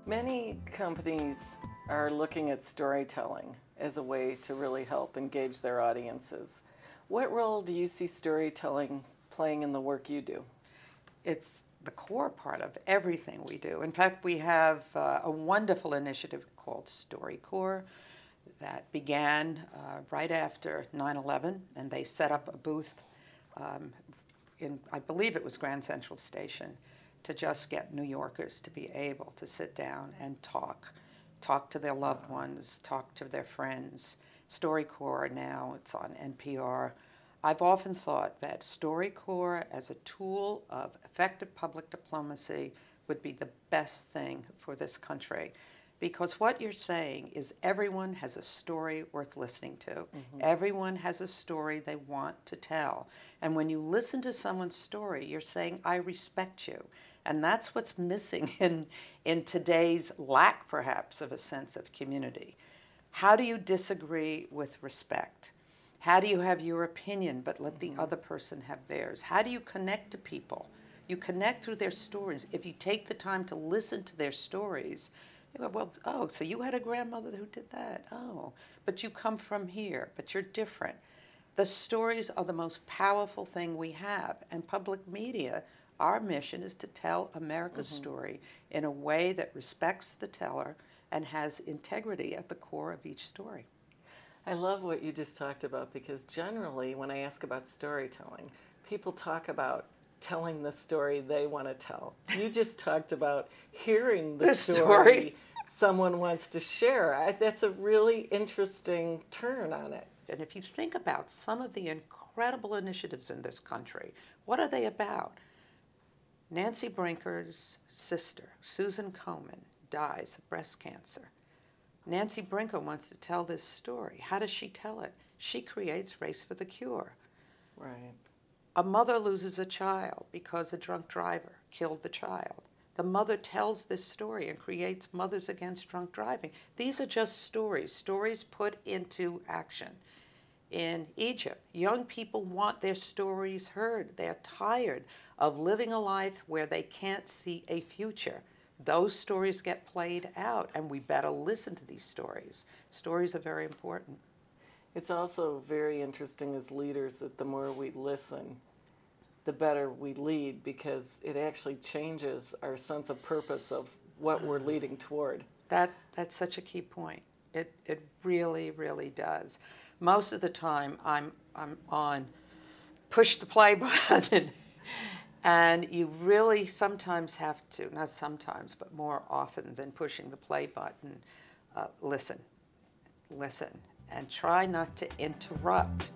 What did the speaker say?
Many companies are looking at storytelling as a way to really help engage their audiences. What role do you see storytelling playing in the work you do? It's the core part of everything we do. In fact, we have a wonderful initiative called StoryCorps that began right after 9/11, and they set up a booth in, I believe it was Grand Central Station, to just get New Yorkers to be able to sit down and talk to their loved ones, talk to their friends. StoryCorps now, it's on NPR. I've often thought that StoryCorps as a tool of effective public diplomacy would be the best thing for this country. Because what you're saying is everyone has a story worth listening to. Mm-hmm. Everyone has a story they want to tell. And when you listen to someone's story, you're saying, I respect you. And that's what's missing in today's lack, perhaps, of a sense of community. How do you disagree with respect? How do you have your opinion but let the other person have theirs? How do you connect to people? You connect through their stories. If you take the time to listen to their stories, you go, well, oh, so you had a grandmother who did that. Oh, but you come from here, but you're different. The stories are the most powerful thing we have. And public media, our mission is to tell America's story in a way that respects the teller and has integrity at the core of each story. I love what you just talked about, because generally when I ask about storytelling, people talk about telling the story they want to tell. You just talked about hearing the story someone wants to share. That's a really interesting turn on it. And if you think about some of the incredible initiatives in this country, what are they about? Nancy Brinker's sister, Susan Komen, dies of breast cancer. Nancy Brinker wants to tell this story. How does she tell it? She creates Race for the Cure. Right. A mother loses a child because a drunk driver killed the child. The mother tells this story and creates Mothers Against Drunk Driving. These are just stories put into action. In Egypt, young people want their stories heard. They're tired of living a life where they can't see a future. Those stories get played out, and we better listen to these stories. Stories are very important. It's also very interesting as leaders that the more we listen, the better we lead, because it actually changes our sense of purpose of what we're leading toward. That's such a key point. It really, really does. Most of the time, I'm on push the play button, and you really sometimes have to, not sometimes, but more often than pushing the play button, listen, and try not to interrupt.